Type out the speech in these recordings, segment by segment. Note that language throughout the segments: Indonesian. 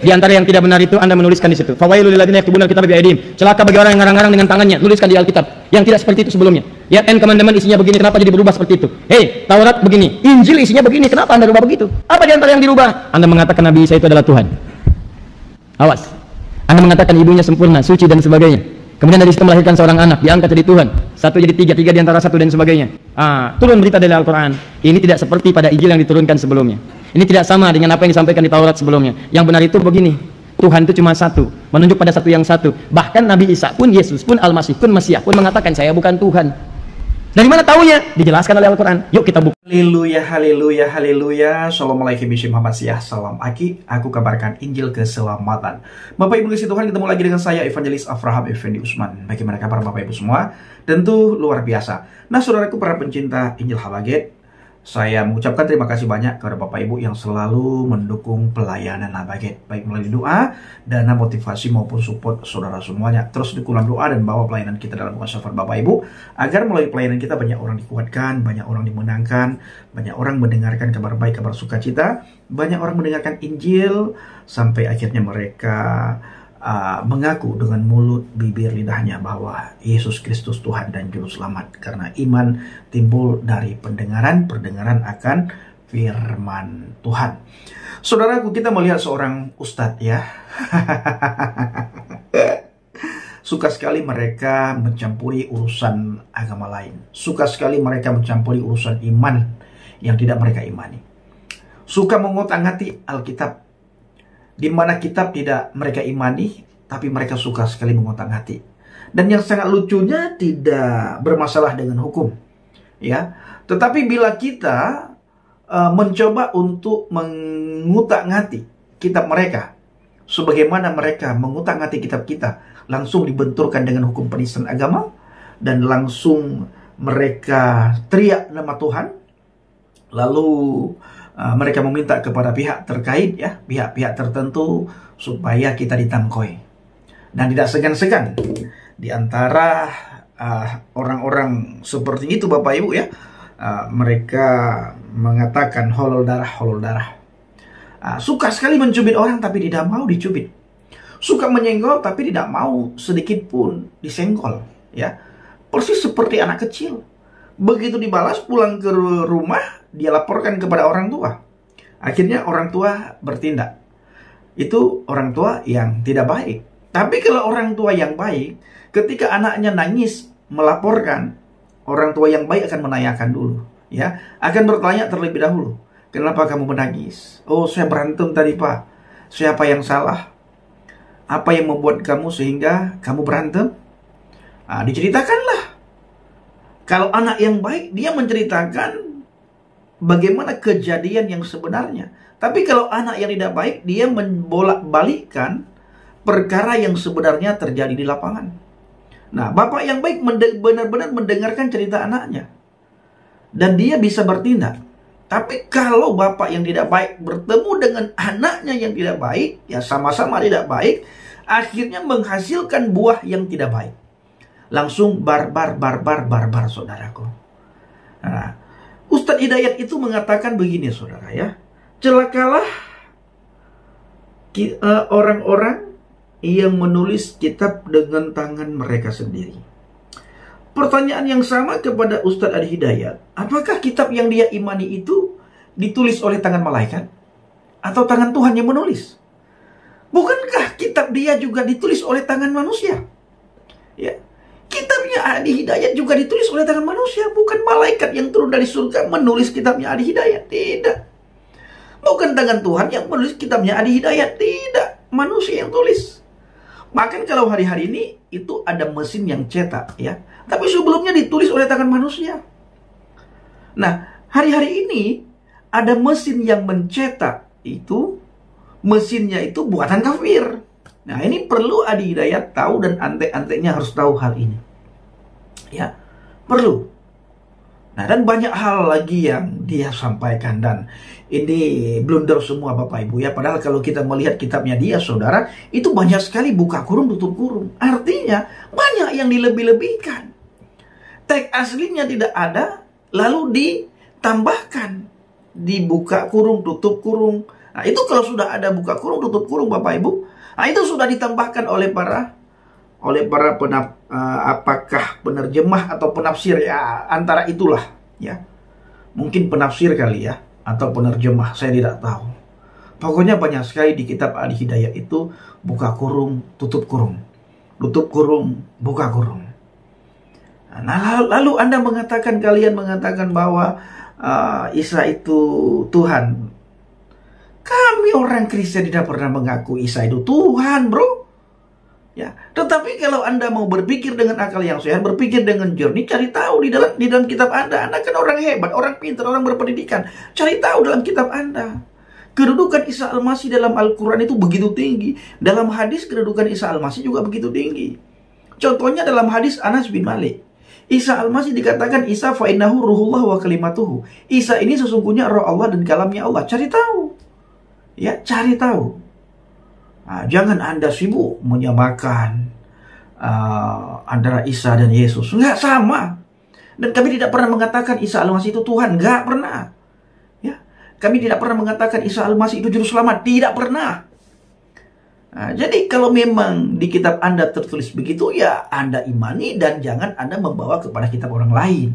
Di antara yang tidak benar itu Anda menuliskan di situ. Fawailul lil ladzina yaktubuna al-kitaba biaydihim. Celaka bagi orang yang ngarang-ngarang dengan tangannya, tuliskan di Alkitab. Yang tidak seperti itu sebelumnya. Ya, Commandment isinya begini, kenapa jadi berubah seperti itu? Hei, Taurat begini, Injil isinya begini, kenapa Anda rubah begitu? Apa di antara yang dirubah? Anda mengatakan Nabi Isa itu adalah Tuhan. Awas. Anda mengatakan ibunya sempurna, suci dan sebagainya. Kemudian dari situ melahirkan seorang anak, diangkat jadi Tuhan. Satu jadi tiga, tiga di antara satu dan sebagainya. Turun berita dari Al-Quran. Ini tidak seperti pada Injil yang diturunkan sebelumnya. Ini tidak sama dengan apa yang disampaikan di Taurat sebelumnya. Yang benar itu begini, Tuhan itu cuma satu, menunjuk pada satu yang satu. Bahkan Nabi Isa pun, Yesus pun, Al-Masih pun, Mesias pun mengatakan saya bukan Tuhan. Dari mana tahunya? Dijelaskan oleh Al-Quran. Yuk kita buka. Haleluya, haleluya, haleluya. Assalamualaikum warahmatullahi wabarakatuh. Salam Aki, aku kabarkan Injil keselamatan. Bapak Ibu kasih Tuhan, ketemu lagi dengan saya Evangelis Avraham Effendi Usman. Bagaimana kabar Bapak Ibu semua? Tentu luar biasa. Nah, saudaraku para pencinta Injil Habaget, saya mengucapkan terima kasih banyak kepada Bapak Ibu yang selalu mendukung pelayanan Habaget, baik melalui doa, dana, motivasi maupun support saudara semuanya. Terus dukungan doa dan bawa pelayanan kita dalam bukan safar Bapak Ibu, agar melalui pelayanan kita banyak orang dikuatkan, banyak orang dimenangkan, banyak orang mendengarkan kabar baik, kabar sukacita, banyak orang mendengarkan Injil, sampai akhirnya mereka mengaku dengan mulut, bibir, lidahnya bahwa Yesus Kristus Tuhan dan Juru Selamat. Karena iman timbul dari pendengaran, pendengaran akan firman Tuhan. Saudaraku, kita melihat seorang ustadz ya. Suka sekali mereka mencampuri urusan agama lain. Suka sekali mereka mencampuri urusan iman yang tidak mereka imani. Suka mengotak-ngatik Alkitab, di mana kitab tidak mereka imani, tapi mereka suka sekali mengotak-ngatik. Dan yang sangat lucunya tidak bermasalah dengan hukum, ya. Tetapi bila kita mencoba untuk mengutak-ngatik kitab mereka, sebagaimana mereka mengutak-ngatik kitab kita, langsung dibenturkan dengan hukum penistaan agama, dan langsung mereka teriak nama Tuhan, lalu mereka meminta kepada pihak terkait, ya, pihak-pihak tertentu supaya kita ditangkoi. Dan tidak segan-segan di antara orang-orang seperti itu Bapak Ibu ya, mereka mengatakan holol darah, holol darah. Suka sekali mencubit orang tapi tidak mau dicubit. Suka menyenggol tapi tidak mau sedikit pun disenggol, ya. Persis seperti anak kecil. Begitu dibalas pulang ke rumah, dia laporkan kepada orang tua. Akhirnya orang tua bertindak. Itu orang tua yang tidak baik. Tapi kalau orang tua yang baik, ketika anaknya nangis melaporkan, orang tua yang baik akan menanyakan dulu, ya. Akan bertanya terlebih dahulu, kenapa kamu menangis? Oh, saya berantem tadi Pak. Siapa yang salah? Apa yang membuat kamu sehingga kamu berantem? Diceritakanlah. Kalau anak yang baik, dia menceritakan bagaimana kejadian yang sebenarnya. Tapi kalau anak yang tidak baik, dia membolak-balikkan perkara yang sebenarnya terjadi di lapangan. Nah, bapak yang baik benar-benar mendengarkan cerita anaknya, dan dia bisa bertindak. Tapi kalau bapak yang tidak baik bertemu dengan anaknya yang tidak baik, ya sama-sama tidak baik, akhirnya menghasilkan buah yang tidak baik. Langsung barbar, saudaraku. Nah, Ustadz Hidayat itu mengatakan begini, saudara ya. Celakalah orang-orang yang menulis kitab dengan tangan mereka sendiri. Pertanyaan yang sama kepada Ustadz Adi Hidayat. Apakah kitab yang dia imani itu ditulis oleh tangan malaikat? Atau tangan Tuhan yang menulis? Bukankah kitab dia juga ditulis oleh tangan manusia? Ya. Kitabnya Adi Hidayat juga ditulis oleh tangan manusia. Bukan malaikat yang turun dari surga menulis kitabnya Adi Hidayat. Tidak. Bukan tangan Tuhan yang menulis kitabnya Adi Hidayat. Tidak. Manusia yang tulis. Bahkan kalau hari-hari ini itu ada mesin yang cetak, ya. Tapi sebelumnya ditulis oleh tangan manusia. Nah, hari-hari ini ada mesin yang mencetak itu, mesinnya itu buatan kafir. Nah, ini perlu Adi Hidayat tahu dan antek-anteknya harus tahu hal ini. Ya, perlu. Nah, dan banyak hal lagi yang dia sampaikan, dan ini blunder semua Bapak Ibu ya. Padahal kalau kita melihat kitabnya dia, saudara, itu banyak sekali buka kurung, tutup kurung. Artinya banyak yang dilebih-lebihkan. Teks aslinya tidak ada, lalu ditambahkan. Dibuka kurung, tutup kurung, Nah, itu kalau sudah ada buka kurung, tutup kurung, Bapak Ibu, nah itu sudah ditambahkan oleh para apakah penerjemah atau penafsir, ya antara itulah ya. Mungkin penafsir kali ya, atau penerjemah, saya tidak tahu. Pokoknya banyak sekali di kitab Al-Hidayat itu buka kurung, tutup kurung, tutup kurung, buka kurung. Nah, lalu Anda mengatakan, kalian mengatakan bahwa Isa itu Tuhan. Kami orang Kristen tidak pernah mengaku Isa itu Tuhan, bro. Ya, tetapi kalau Anda mau berpikir dengan akal yang sehat, berpikir dengan jernih, cari tahu di dalam kitab Anda. Anda kan orang hebat, orang pintar, orang berpendidikan. Cari tahu dalam kitab Anda. Kedudukan Isa Al-Masih dalam Al-Quran itu begitu tinggi. Dalam hadis kedudukan Isa Al-Masih juga begitu tinggi. Contohnya dalam hadis Anas bin Malik. Isa Al-Masih dikatakan Isa fa'innahu ruhullah wa kalimatuhu. Isa ini sesungguhnya roh Allah dan kalamnya Allah. Cari tahu. Ya, cari tahu. Nah, jangan Anda sibuk menyamakan antara Isa dan Yesus. Enggak sama. Dan kami tidak pernah mengatakan Isa Al-Masih itu Tuhan. Enggak pernah. Ya, kami tidak pernah mengatakan Isa Al-Masih itu juru selamat. Tidak pernah. Nah, jadi kalau memang di kitab Anda tertulis begitu, ya Anda imani dan jangan Anda membawa kepada kitab orang lain.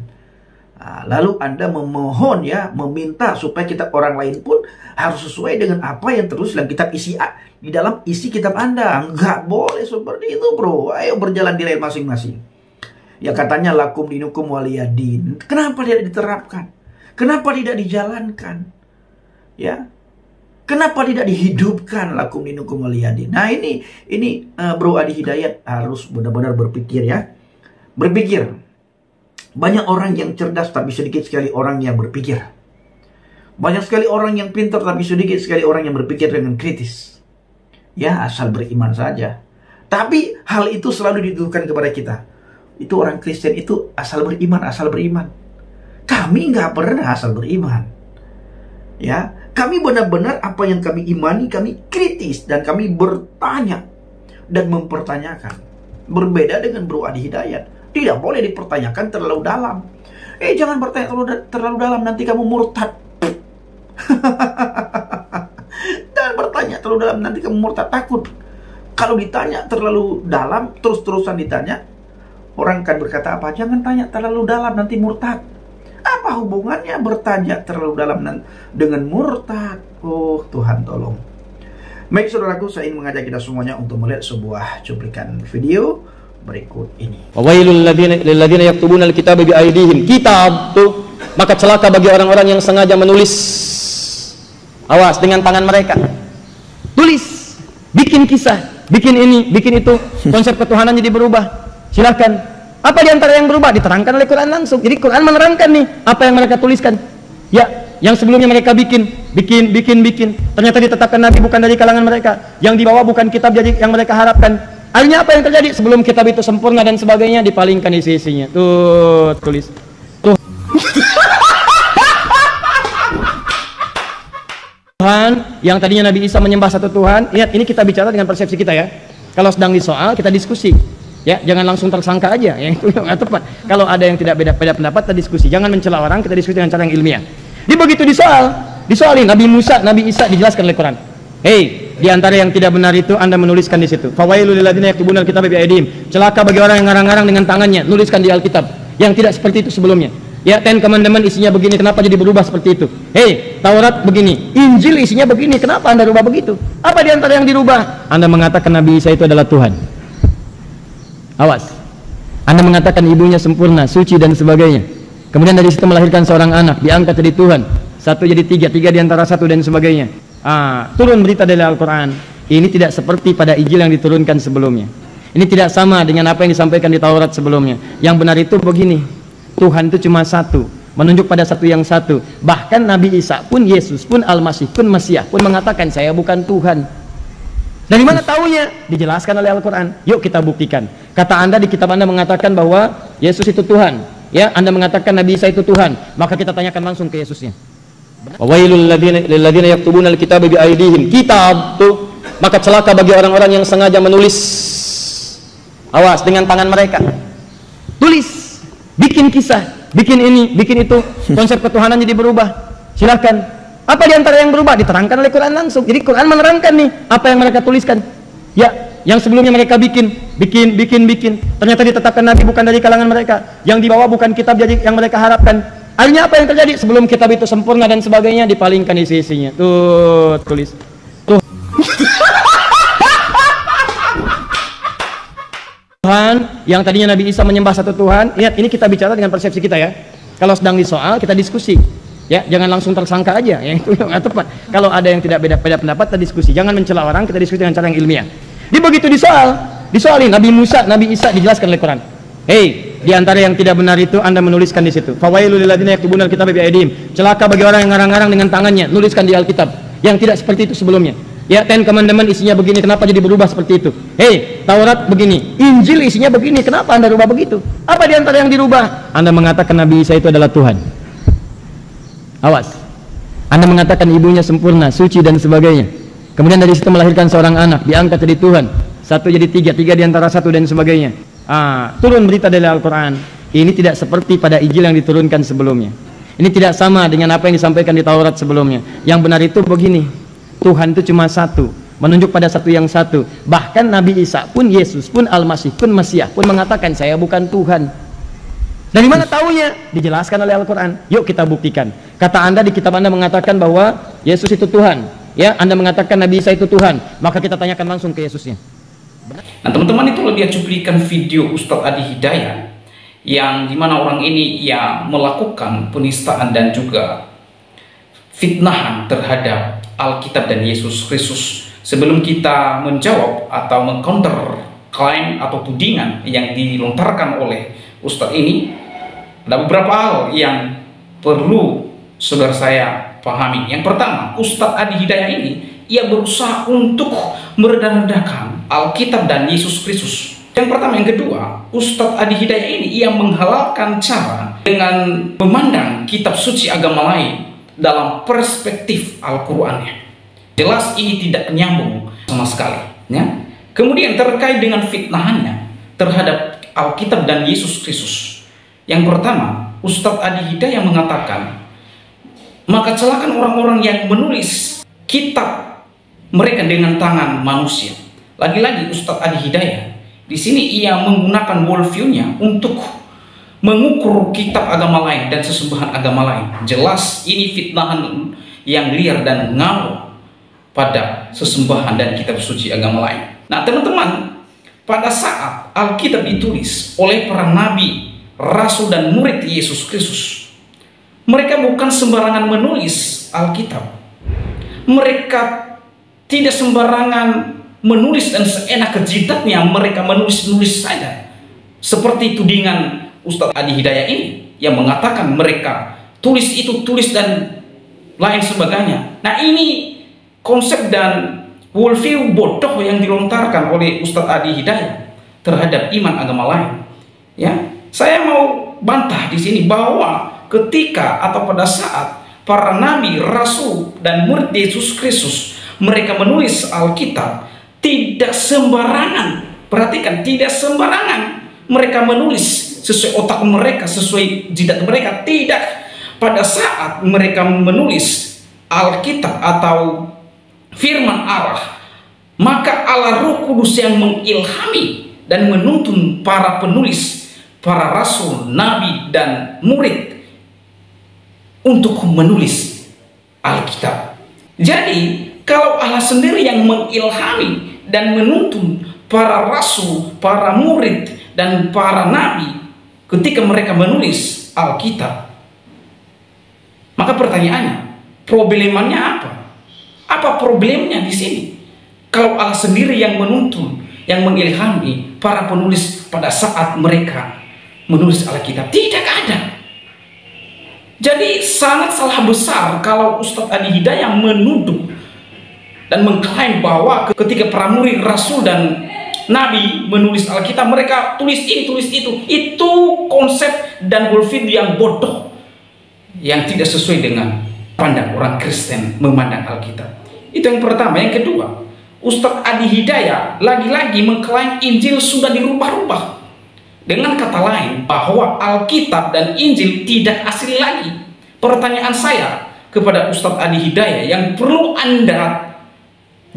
Nah, lalu Anda memohon ya, meminta supaya kitab orang lain pun harus sesuai dengan apa yang tertulis dalam kitab di dalam isi kitab Anda. Enggak boleh seperti itu, bro. Ayo berjalan di lain masing-masing. Ya katanya lakum dinukum waliyadin. Kenapa tidak diterapkan? Kenapa tidak dijalankan? Ya. Kenapa tidak dihidupkan lakum dinukum waliyadin? Nah, ini Bro Adi Hidayat harus benar-benar berpikir ya. Berpikir. Banyak orang yang cerdas tapi sedikit sekali orang yang berpikir. Banyak sekali orang yang pintar tapi sedikit sekali orang yang berpikir dengan kritis. Ya, asal beriman saja. Tapi hal itu selalu dituduhkan kepada kita. Itu orang Kristen itu asal beriman, asal beriman. Kami nggak pernah asal beriman. Ya, kami benar-benar apa yang kami imani, kami kritis dan kami bertanya dan mempertanyakan. Berbeda dengan Bro Adi Hidayat. Tidak boleh dipertanyakan terlalu dalam. Jangan bertanya terlalu dalam, nanti kamu murtad. Jangan bertanya terlalu dalam, nanti kamu murtad. Takut. Kalau ditanya terlalu dalam, terus-terusan ditanya, orang akan berkata apa? Jangan tanya terlalu dalam, nanti murtad. Apa hubungannya bertanya terlalu dalam dengan murtad? Oh, Tuhan tolong. Baik saudaraku, saya ingin mengajak kita semuanya untuk melihat sebuah cuplikan video berikut ini. Wawailul lilladzina yaktubuna alkitaba biaydihim. Kitab tuh, maka celaka bagi orang-orang yang sengaja menulis. Awas, dengan tangan mereka. Tulis, bikin kisah, bikin ini, bikin itu. Konsep ketuhanan jadi berubah. Silakan. Apa di antara yang berubah? Diterangkan oleh Quran langsung. Jadi Quran menerangkan nih apa yang mereka tuliskan. Ya, yang sebelumnya mereka bikin. Ternyata ditetapkan Nabi bukan dari kalangan mereka. Yang dibawa bukan kitab jadi yang mereka harapkan. Akhirnya apa yang terjadi? Sebelum kitab itu sempurna dan sebagainya, dipalingkan isi-isinya. Tuh, tulis. Tuh. Tuhan, yang tadinya Nabi Isa menyembah satu Tuhan. Lihat, ini kita bicara dengan persepsi kita ya. Kalau sedang disoal, kita diskusi. Ya, jangan langsung tersangka aja. Ya, itu nggak tepat. Kalau ada yang tidak beda pendapat, kita diskusi. Jangan mencela orang, kita diskusi dengan cara yang ilmiah. Di begitu disoalin Nabi Musa, Nabi Isa dijelaskan oleh Quran. Hei, di antara yang tidak benar itu Anda menuliskan di situ. Fawailul lilladzina yaktubuna alkitaba biaydihim. Celaka bagi orang yang ngarang-ngarang dengan tangannya, nuliskan di Alkitab yang tidak seperti itu sebelumnya. Ya, Ten Commandment isinya begini, kenapa jadi berubah seperti itu? Hei, Taurat begini, Injil isinya begini, kenapa Anda rubah begitu? Apa di antara yang dirubah? Anda mengatakan Nabi Isa itu adalah Tuhan. Awas. Anda mengatakan ibunya sempurna, suci dan sebagainya. Kemudian dari situ melahirkan seorang anak, diangkat jadi Tuhan. 1 jadi 3, 3 di antara 1 dan sebagainya. Turun berita dari Al-Quran. Ini tidak seperti pada Injil yang diturunkan sebelumnya. Ini tidak sama dengan apa yang disampaikan di Taurat sebelumnya. Yang benar itu begini, Tuhan itu cuma satu, menunjuk pada satu yang satu. Bahkan Nabi Isa pun, Yesus pun, Al-Masih pun, Mesias pun mengatakan saya bukan Tuhan. Dari mana tahunya? Dijelaskan oleh Al-Quran. Yuk kita buktikan. Kata Anda di kitab Anda mengatakan bahwa Yesus itu Tuhan. Ya, Anda mengatakan Nabi Isa itu Tuhan. Maka kita tanyakan langsung ke Yesusnya. Wawailul lilladzina yaktubuna alkitaba biaydihim. Kitab tuh, maka celaka bagi orang-orang yang sengaja menulis. Awas, dengan tangan mereka. Tulis, bikin kisah, bikin ini, bikin itu. Konsep ketuhanan jadi berubah. Silakan. Apa di antara yang berubah? Diterangkan oleh Quran langsung. Jadi Quran menerangkan nih apa yang mereka tuliskan. Ya, yang sebelumnya mereka bikin. Ternyata ditetapkan Nabi bukan dari kalangan mereka. Yang dibawa bukan kitab jadi yang mereka harapkan. Akhirnya apa yang terjadi? Sebelum kitab itu sempurna dan sebagainya, dipalingkan isi-isinya. Tuh, tulis. Tuh. Tuhan yang tadinya Nabi Isa menyembah satu Tuhan. Lihat, ini kita bicara dengan persepsi kita ya. Kalau sedang disoal, kita diskusi. Ya, jangan langsung tersangka aja, ya itu nggak tepat. Kalau ada yang tidak beda pendapat, kita diskusi. Jangan mencela orang, kita diskusi dengan cara yang ilmiah. Di begitu disoalin Nabi Musa, Nabi Isa dijelaskan oleh Quran. Hei, di antara yang tidak benar itu Anda menuliskan di situ. Fawailul lil ladzina yaktubuna al-kitaba bi'aydihim. Celaka bagi orang yang ngarang-ngarang dengan tangannya, nuliskan di Alkitab. Yang tidak seperti itu sebelumnya. Ya, Ten Commandment isinya begini, kenapa jadi berubah seperti itu? Hei, Taurat begini, Injil isinya begini, kenapa Anda rubah begitu? Apa di antara yang dirubah? Anda mengatakan Nabi Isa itu adalah Tuhan. Awas, Anda mengatakan ibunya sempurna, suci dan sebagainya. Kemudian dari situ melahirkan seorang anak, diangkat jadi Tuhan. Satu jadi tiga, tiga di antara satu dan sebagainya. Turun berita dari Al-Quran. Ini tidak seperti pada Injil yang diturunkan sebelumnya. Ini tidak sama dengan apa yang disampaikan di Taurat sebelumnya. Yang benar itu begini, Tuhan itu cuma satu, menunjuk pada satu yang satu. Bahkan Nabi Isa pun, Yesus pun, Al-Masih pun, Mesias pun mengatakan saya bukan Tuhan. Dari mana tahunya? Dijelaskan oleh Al-Quran. Yuk kita buktikan. Kata Anda di kitab Anda mengatakan bahwa Yesus itu Tuhan. Ya, Anda mengatakan Nabi Isa itu Tuhan. Maka kita tanyakan langsung ke Yesusnya. Nah teman-teman, itu lebih cuplikan video Ustadz Adi Hidayat yang dimana orang ini ya melakukan penistaan dan juga fitnahan terhadap Alkitab dan Yesus Kristus. Sebelum kita menjawab atau mengcounter klaim atau tudingan yang dilontarkan oleh Ustadz ini, ada beberapa hal yang perlu saudara saya pahami. Yang pertama, Ustadz Adi Hidayat ini ia berusaha untuk meredah-redahkan Alkitab dan Yesus Kristus. Yang pertama. Yang kedua, Ustadz Adi Hidayat ini ia menghalalkan cara dengan memandang kitab suci agama lain dalam perspektif Al-Qur'annya. Jelas ini tidak nyambung sama sekali, ya. Kemudian terkait dengan fitnahannya terhadap Alkitab dan Yesus Kristus. Yang pertama, Ustadz Adi Hidayat mengatakan, maka celakakan orang-orang yang menulis kitab mereka dengan tangan manusia. Lagi-lagi Ustadz Adi Hidayat di sini ia menggunakan worldview-nya untuk mengukur kitab agama lain dan sesembahan agama lain. Jelas ini fitnahan yang liar dan ngawur pada sesembahan dan kitab suci agama lain. Nah teman-teman, pada saat Alkitab ditulis oleh para nabi, rasul dan murid Yesus Kristus, mereka bukan sembarangan menulis Alkitab. Mereka tidak sembarangan menulis dan seenak kejidatnya mereka menulis-nulis saja. Seperti tudingan Ustadz Adi Hidayat ini yang mengatakan mereka tulis itu, tulis dan lain sebagainya. Nah ini konsep dan worldview bodoh yang dilontarkan oleh Ustadz Adi Hidayat terhadap iman agama lain. Ya, saya mau bantah di sini bahwa ketika atau pada saat para nabi, rasul dan murid Yesus Kristus mereka menulis Alkitab, tidak sembarangan. Perhatikan, tidak sembarangan mereka menulis sesuai otak mereka, sesuai jidat mereka. Tidak. Pada saat mereka menulis Alkitab atau firman Allah, maka Allah Roh Kudus yang mengilhami dan menuntun para penulis, para rasul, nabi dan murid untuk menulis Alkitab. Jadi kalau Allah sendiri yang mengilhami dan menuntun para rasul, para murid dan para nabi ketika mereka menulis Alkitab, maka pertanyaannya, problemannya apa? Apa problemnya di sini? Kalau Allah sendiri yang menuntun, yang mengilhami para penulis pada saat mereka menulis Alkitab, tidak ada. Jadi sangat salah besar kalau Ustadz Adi Hidayat menuduh dan mengklaim bahwa ketika para murid, rasul dan nabi menulis Alkitab mereka tulis ini, tulis itu. Itu konsep dan worldview yang bodoh, yang tidak sesuai dengan pandang orang Kristen memandang Alkitab. Itu yang pertama. Yang kedua, Ustadz Adi Hidayat lagi-lagi mengklaim Injil sudah dirubah-rubah. Dengan kata lain, bahwa Alkitab dan Injil tidak asli lagi. Pertanyaan saya, kepada Ustadz Adi Hidayah yang perlu Anda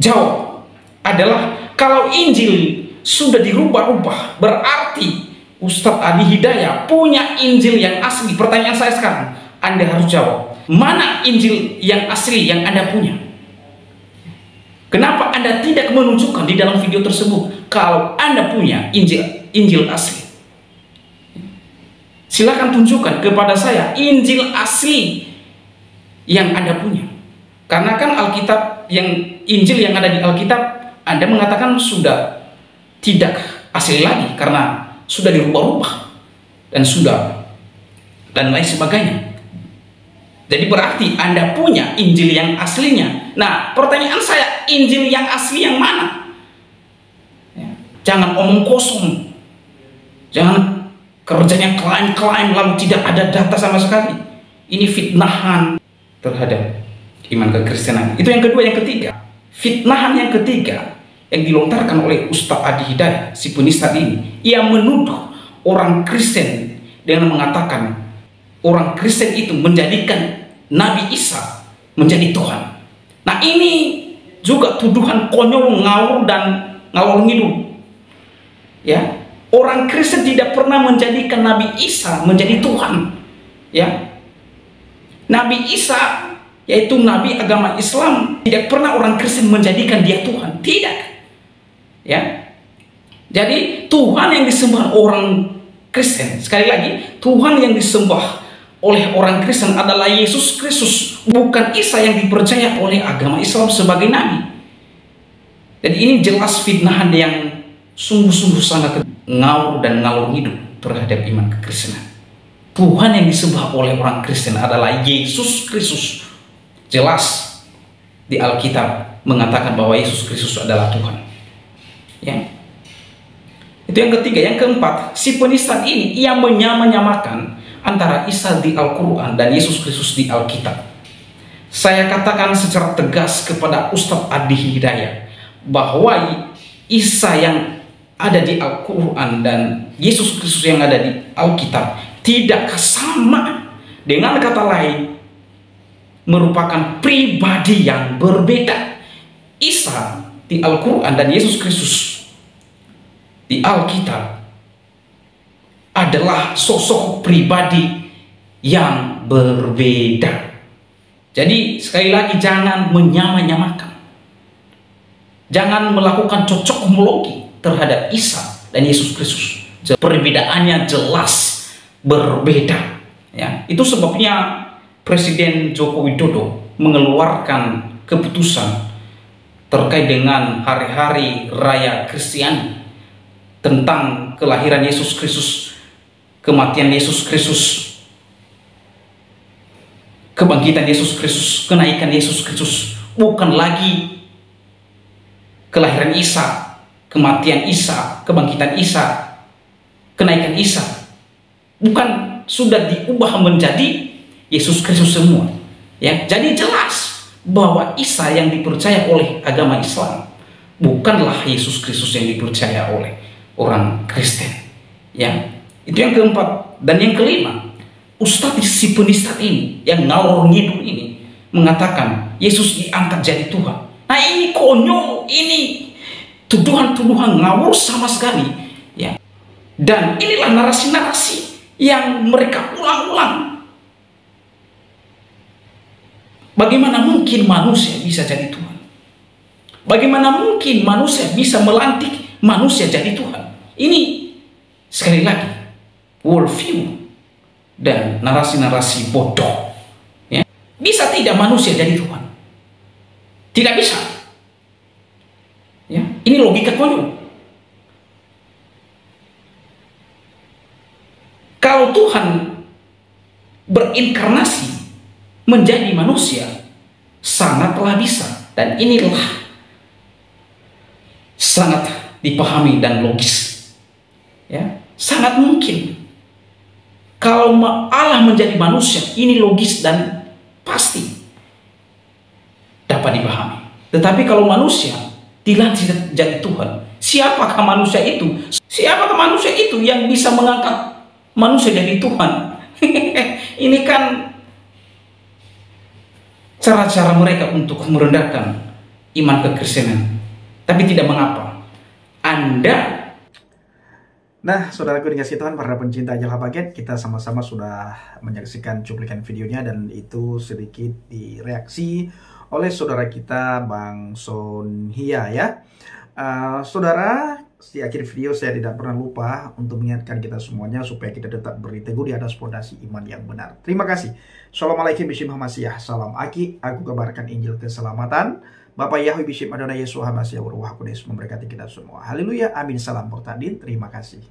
jawab adalah, kalau Injil sudah dirubah-rubah, berarti Ustadz Adi Hidayah punya Injil yang asli. Pertanyaan saya sekarang, Anda harus jawab, mana Injil yang asli yang Anda punya? Kenapa Anda tidak menunjukkan di dalam video tersebut kalau Anda punya Injil asli? Silakan tunjukkan kepada saya Injil asli yang Anda punya. Karena kan Alkitab, Injil yang ada di Alkitab, Anda mengatakan sudah tidak asli lagi karena sudah dirubah-rubah dan lain sebagainya. Jadi berarti Anda punya Injil yang aslinya. Nah, pertanyaan saya, Injil yang asli yang mana? Jangan omong kosong, jangan kerjanya klaim-klaim lalu tidak ada data sama sekali. Ini fitnahan terhadap iman kekristenan. Itu yang kedua. Yang ketiga, fitnahan yang ketiga yang dilontarkan oleh Ustadz Adi Hidayah, si penista ini, ia menuduh orang Kristen dengan mengatakan orang Kristen itu menjadikan Nabi Isa menjadi Tuhan. Nah, ini juga tuduhan konyol, ngawur dan ngalor ngidul. Ya, orang Kristen tidak pernah menjadikan Nabi Isa menjadi Tuhan. Ya, Nabi Isa, yaitu Nabi agama Islam, tidak pernah orang Kristen menjadikan dia Tuhan. Tidak. Ya, jadi Tuhan yang disembah orang Kristen, sekali lagi, Tuhan yang disembah oleh orang Kristen adalah Yesus Kristus, bukan Isa yang dipercaya oleh agama Islam sebagai Nabi. Jadi ini jelas fitnahan yang sungguh-sungguh sangat ngawur dan ngalor ngidul terhadap iman kekristenan. Tuhan yang disembah oleh orang Kristen adalah Yesus Kristus. Jelas di Alkitab mengatakan bahwa Yesus Kristus adalah Tuhan. Ya. Itu yang ketiga. Yang keempat, si penista ini ia menyamakan antara Isa di Al-Quran dan Yesus Kristus di Alkitab. Saya katakan secara tegas kepada Ustadz Adi Hidayah bahwa Isa yang ada di Al-Quran dan Yesus Kristus yang ada di Alkitab tidak sama. Dengan kata lain, merupakan pribadi yang berbeda. Isa di Al-Quran dan Yesus Kristus di Alkitab adalah sosok pribadi yang berbeda. Jadi sekali lagi, jangan menyamakan, jangan melakukan cocok homologi terhadap Isa dan Yesus Kristus. Perbedaannya jelas berbeda. Ya, itu sebabnya Presiden Joko Widodo mengeluarkan keputusan terkait dengan hari-hari raya Kristiani tentang kelahiran Yesus Kristus, kematian Yesus Kristus, kebangkitan Yesus Kristus, kenaikan Yesus Kristus. Bukan lagi kelahiran Isa, kematian Isa, kebangkitan Isa, kenaikan Isa. Bukan, sudah diubah menjadi Yesus Kristus semua. Ya, jadi jelas bahwa Isa yang dipercaya oleh agama Islam bukanlah Yesus Kristus yang dipercaya oleh orang Kristen. Ya, itu yang keempat. Dan yang kelima, Ustadz si penista ini yang ngalor ngidul ini mengatakan Yesus diangkat jadi Tuhan. Nah, ini konyol, ini tuduhan-tuduhan ngawur sama sekali. Ya, dan inilah narasi-narasi yang mereka ulang-ulang. Bagaimana mungkin manusia bisa jadi Tuhan? Bagaimana mungkin manusia bisa melantik manusia jadi Tuhan? Ini sekali lagi worldview dan narasi-narasi bodoh. Ya. Bisa tidak manusia jadi Tuhan? Tidak bisa. Ya. Ini logika konyol. Kalau Tuhan berinkarnasi menjadi manusia, sangatlah bisa. Dan inilah sangat dipahami dan logis. Ya, sangat mungkin. Kalau Allah menjadi manusia, ini logis dan pasti dapat dipahami. Tetapi kalau manusia dilantik jadi Tuhan, siapakah manusia itu? Siapakah manusia itu yang bisa mengangkat manusia jadi Tuhan? Ini kan cara-cara mereka untuk merendahkan iman kekristenan. Tapi tidak mengapa. Anda... Nah, saudaraku dikasih Tuhan, para pencinta ajalah paket, kita sama-sama sudah menyaksikan cuplikan videonya, dan itu sedikit direaksi oleh saudara kita Bang Sonhia ya. Saudara, di akhir video saya tidak pernah lupa untuk mengingatkan kita semuanya supaya kita tetap berteguh di atas fondasi iman yang benar. Terima kasih. Assalamualaikum Bishim Hamasiah. Salam Aki, aku kabarkan Injil keselamatan. Bapak Yahweh Bishim Adonai Yesus Hamasiah Waruah Kudus memberkati kita semua. Haleluya, amin, salam Portadin, terima kasih.